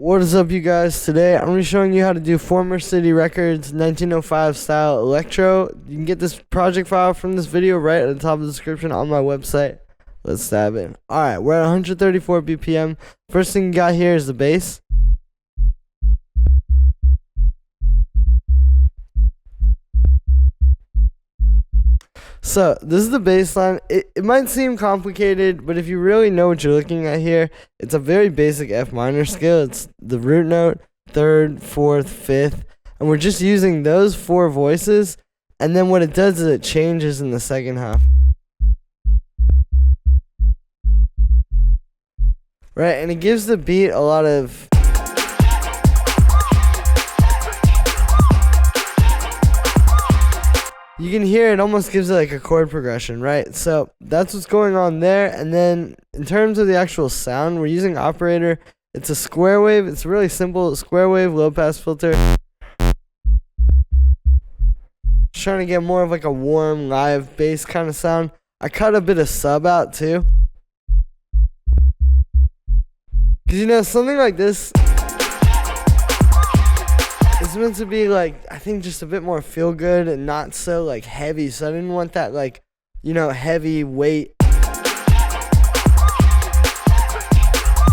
What is up, you guys? Today I'm going to be showing you how to do Former City Records 1905 style electro. You can get this project file from this video right at the top of the description on my website. Let's dive in. Alright, we're at 134 BPM. First thing you got here is the bass. So this is the bass line. It might seem complicated, but if you really know what you're looking at here, it's a very basic F minor scale. It's the root note, third, fourth, fifth, and we're just using those four voices, and then what it does is it changes in the second half. Right, and it gives the beat a lot of... You can hear it almost gives it like a chord progression, right? So that's what's going on there. And then in terms of the actual sound, we're using operator. It's a square wave. It's really simple. Square wave, low pass filter. Just trying to get more of like a warm, live bass kind of sound. I cut a bit of sub out too. Because you know, something like this, it's meant to be like, I think just a bit more feel good and not so like heavy. So I didn't want that like, you know, heavy weight.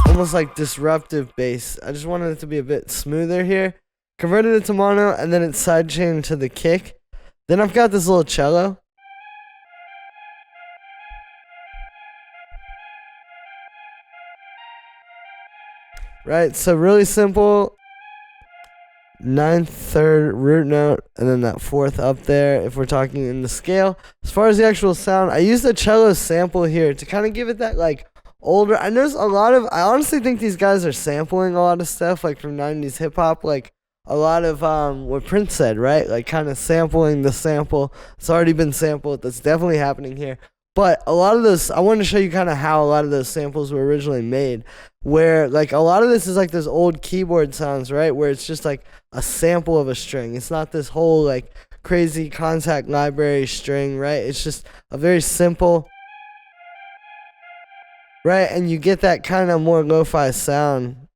Almost like disruptive bass. I just wanted it to be a bit smoother here. Converted it to mono and then it's sidechained to the kick. Then I've got this little cello. Right, so really simple. Ninth, third, root note, and then that fourth up there if we're talking in the scale. As far as the actual sound, I used the cello sample here to kind of give it that like older. I noticed a lot of, I honestly think these guys are sampling a lot of stuff like from 90s hip hop, like a lot of what Prince said, right? Like kind of sampling the sample. It's already been sampled. That's definitely happening here. But a lot of those, I wanted to show you kind of how a lot of those samples were originally made, where like a lot of this is like those old keyboard sounds, right? Where it's just like a sample of a string. It's not this whole like crazy contact library string, right? It's just a very simple, right? And you get that kind of more lo-fi sound.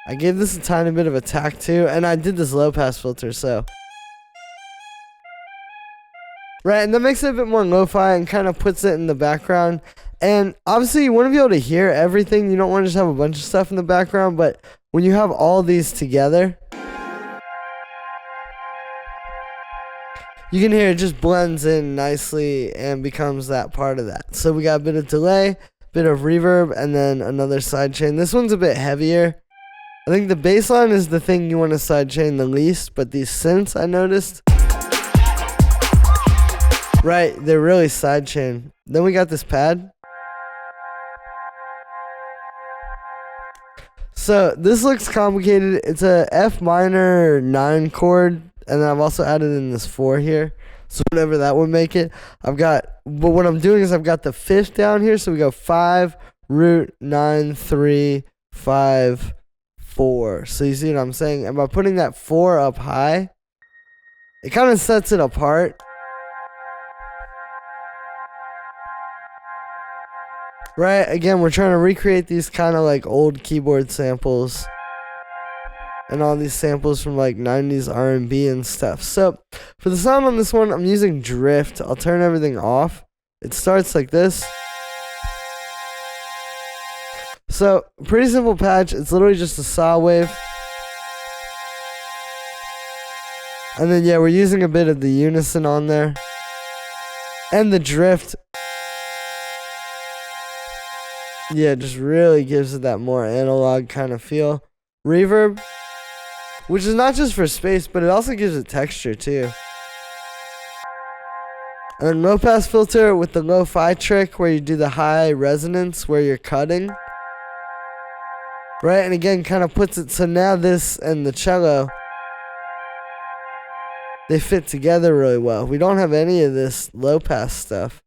I gave this a tiny bit of attack too, and I did this low pass filter, so. Right, and that makes it a bit more lo-fi and kind of puts it in the background. And obviously you want to be able to hear everything. You don't want to just have a bunch of stuff in the background, but when you have all these together, you can hear it just blends in nicely and becomes that part of that. So we got a bit of delay, bit of reverb, and then another sidechain. This one's a bit heavier. I think the bass line is the thing you want to sidechain the least, but these synths I noticed, right, they're really sidechain. Then we got this pad. So this looks complicated. It's a F minor 9 chord, and then I've also added in this 4 here. So whatever that would make it. But what I'm doing is I've got the 5th down here. So we go 5, root, 9, 3, 5, 4. So you see what I'm saying? And by putting that 4 up high, it kind of sets it apart. Right, again, we're trying to recreate these kind of like old keyboard samples and all these samples from like 90s R&B and stuff. So for the sound on this one, I'm using drift. I'll turn everything off. It starts like this. So pretty simple patch. It's literally just a saw wave. And then yeah, we're using a bit of the unison on there. And the drift. Yeah, just really gives it that more analog kind of feel. Reverb, which is not just for space, but it also gives it texture too. And then low pass filter with the lo-fi trick where you do the high resonance where you're cutting. Right, and again kind of puts it, so now this and the cello, they fit together really well. We don't have any of this low pass stuff.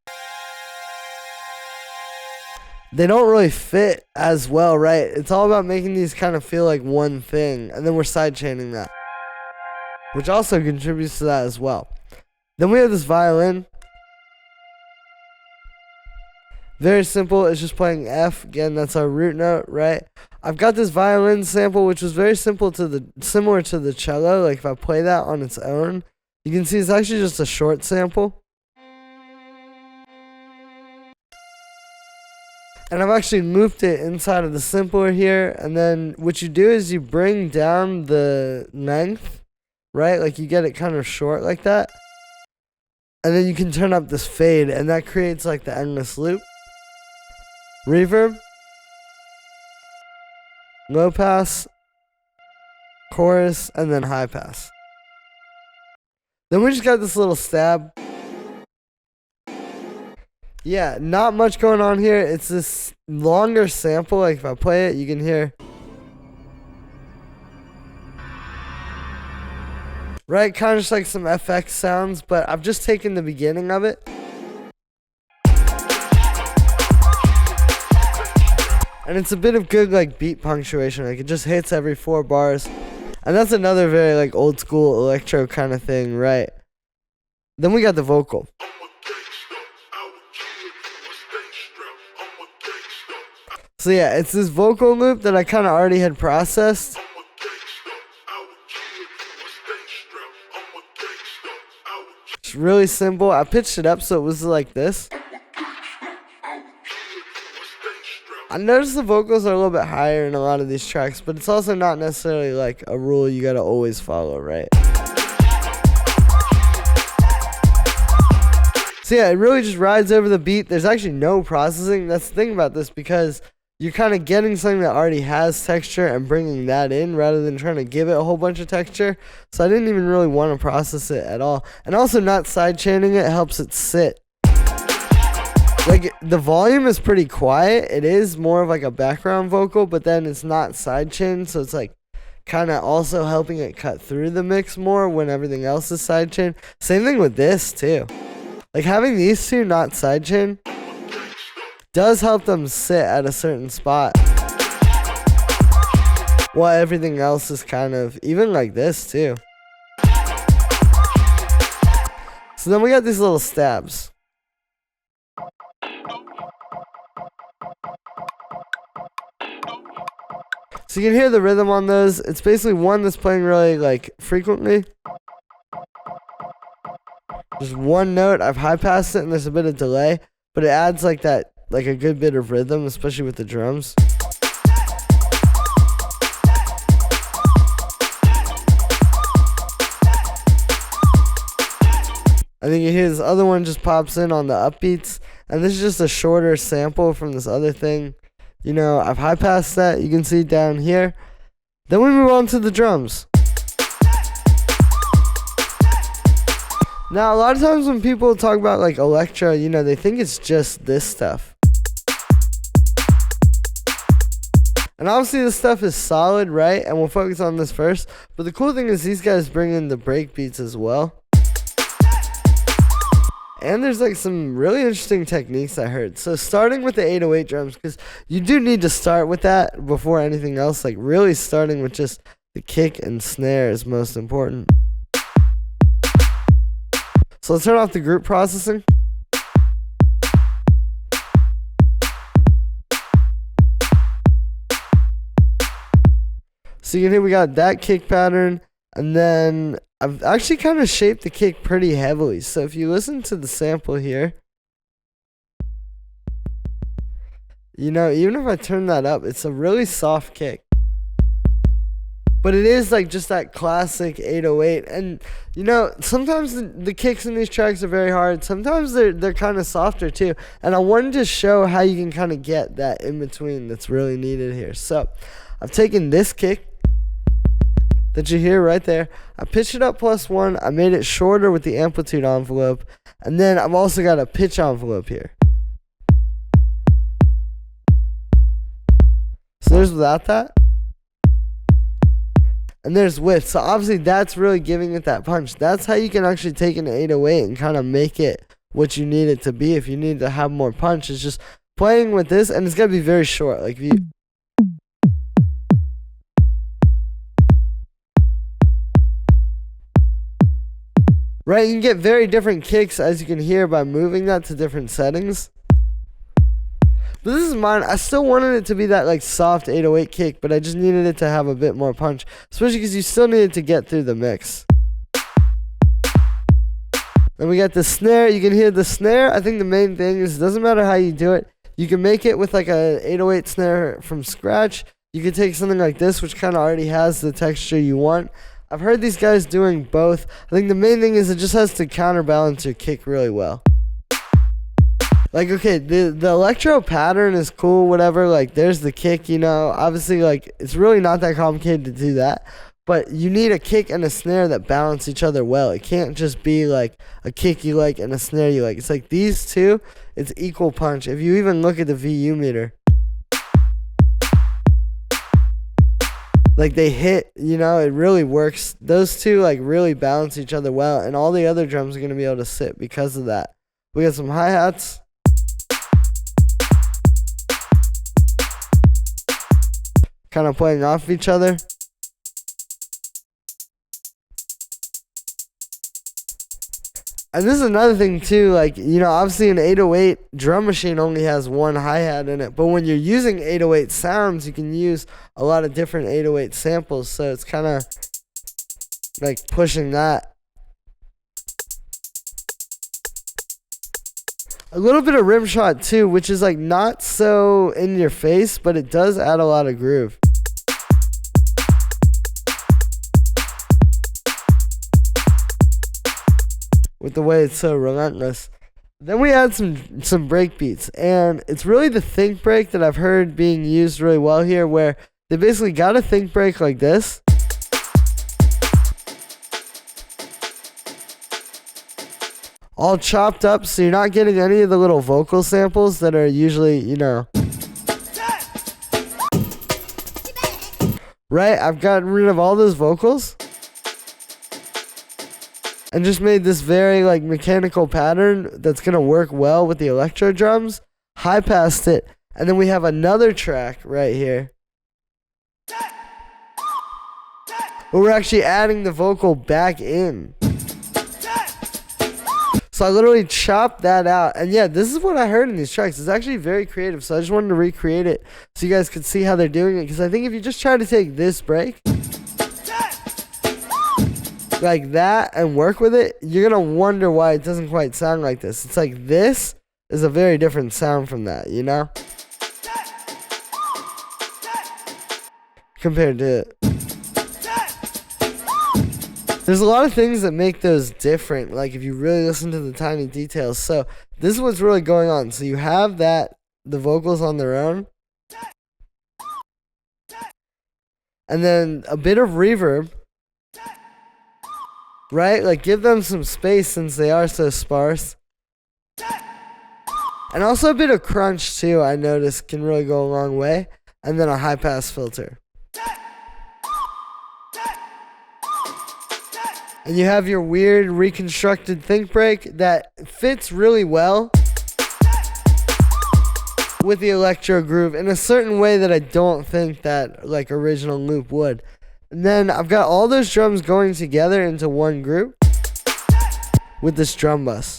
They don't really fit as well, right? It's all about making these kind of feel like one thing, and then we're sidechaining that, which also contributes to that as well. Then we have this violin, Very simple. It's just playing F. Again, that's our root note, right? I've got this violin sample, which was very similar to the cello. Like if I play that on its own, you can see it's actually just a short sample. And I've actually looped it inside of the sampler here. And then what you do is you bring down the length, right? Like you get it kind of short like that. And then you can turn up this fade, and that creates like the endless loop. Reverb. Low pass. Chorus, and then high pass. Then we just got this little stab. Yeah, not much going on here. It's this longer sample. Like if I play it, you can hear. Right, kind of just like some FX sounds, but I've just taken the beginning of it. And it's a bit of good like beat punctuation. Like it just hits every 4 bars. And that's another very like old school electro kind of thing, right? Then we got the vocal. So yeah, it's this vocal loop that I kind of already had processed. It's really simple. I pitched it up so it was like this. I noticed the vocals are a little bit higher in a lot of these tracks, but it's also not necessarily like a rule you gotta always follow, right? So yeah, it really just rides over the beat. There's actually no processing. That's the thing about this, because you're kind of getting something that already has texture and bringing that in rather than trying to give it a whole bunch of texture. So I didn't even really want to process it at all. And also not sidechaining it helps it sit. Like the volume is pretty quiet. It is more of like a background vocal, but then it's not sidechained. So it's like kind of also helping it cut through the mix more when everything else is sidechained. Same thing with this too. Like having these two not sidechained does help them sit at a certain spot, while everything else is kind of, even like this too. So then we got these little stabs. So you can hear the rhythm on those. It's basically one that's playing really like frequently. Just one note. I've high passed it and there's a bit of delay, but it adds like that, like a good bit of rhythm, especially with the drums. I think you hear this other one just pops in on the upbeats, and this is just a shorter sample from this other thing. You know, I've high passed that, you can see down here. Then we move on to the drums. Now, a lot of times when people talk about like electro, you know, they think it's just this stuff. And obviously this stuff is solid, right? And we'll focus on this first. But the cool thing is these guys bring in the break beats as well. And there's like some really interesting techniques I heard. So starting with the 808 drums, because you do need to start with that before anything else. Like really starting with just the kick and snare is most important. So let's turn off the group processing. So you can hear we got that kick pattern, and then I've actually kind of shaped the kick pretty heavily. So if you listen to the sample here, you know, even if I turn that up, it's a really soft kick. But it is like just that classic 808. And, you know, sometimes the kicks in these tracks are very hard. Sometimes they're kind of softer too. And I wanted to show how you can kind of get that in between that's really needed here. So I've taken this kick that you hear right there. I pitched it up +1. I made it shorter with the amplitude envelope. And then I've also got a pitch envelope here. So there's without that. And there's width. So obviously that's really giving it that punch. That's how you can actually take an 808 and kind of make it what you need it to be. If you need to have more punch, it's just playing with this, and it's got to be very short. Like if you... Right, you can get very different kicks, as you can hear, by moving that to different settings. But this is mine. I still wanted it to be that like soft 808 kick, but I just needed it to have a bit more punch, especially because you still needed to get through the mix. Then we got the snare. You can hear the snare. I think the main thing is it doesn't matter how you do it. You can make it with like a 808 snare from scratch. You can take something like this, which kind of already has the texture you want. I've heard these guys doing both. I think the main thing is it just has to counterbalance your kick really well. Like, okay, the electro pattern is cool, whatever. Like, there's the kick, you know. Obviously, like, it's really not that complicated to do that. But you need a kick and a snare that balance each other well. It can't just be like a kick you like and a snare you like. It's like these two, it's equal punch. If you even look at the VU meter, like they hit, you know, it really works. Those two like really balance each other well, and all the other drums are going to be able to sit because of that. We got some hi-hats. Kind of playing off each other. And this is another thing too, like, you know, obviously an 808 drum machine only has one hi-hat in it, but when you're using 808 sounds, you can use a lot of different 808 samples, so it's kind of like pushing that. A little bit of rim shot too, which is like not so in your face, but it does add a lot of groove. With the way it's so relentless. Then we add some break beats, and it's really the think break that I've heard being used really well here, where they basically got a think break like this. All chopped up, so you're not getting any of the little vocal samples that are usually, you know. Right? I've gotten rid of all those vocals and just made this very like mechanical pattern that's gonna work well with the electro drums. High passed it, and then we have another track right here where we're actually adding the vocal back in. So I literally chopped that out, and yeah, this is what I heard in these tracks. It's actually very creative, so I just wanted to recreate it so you guys could see how they're doing it, because I think if you just try to take this break like that and work with it, you're gonna wonder why it doesn't quite sound like this. It's like this is a very different sound from that, you know, compared to it. There's a lot of things that make those different, like if you really listen to the tiny details. So this is what's really going on. So you have that, the vocals on their own, and then a bit of reverb. Right? Like, give them some space since they are so sparse. And also a bit of crunch, too, I noticed can really go a long way. And then a high-pass filter. And you have your weird reconstructed think break that fits really well with the electro groove in a certain way that I don't think that, like, original loop would. And then I've got all those drums going together into one group with this drum bus.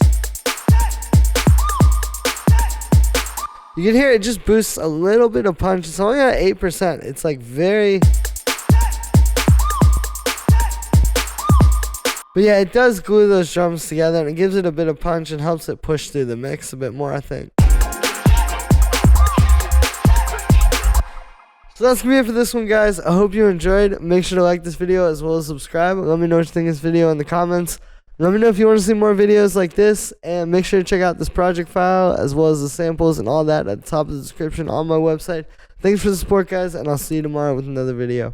You can hear it just boosts a little bit of punch. It's only at 8%. It's like very... But yeah, it does glue those drums together, and it gives it a bit of punch and helps it push through the mix a bit more, I think. So that's gonna be it for this one, guys. I hope you enjoyed. Make sure to like this video as well as subscribe. Let me know what you think of this video in the comments. Let me know if you want to see more videos like this, and make sure to check out this project file as well as the samples and all that at the top of the description on my website. Thanks for the support, guys, and I'll see you tomorrow with another video.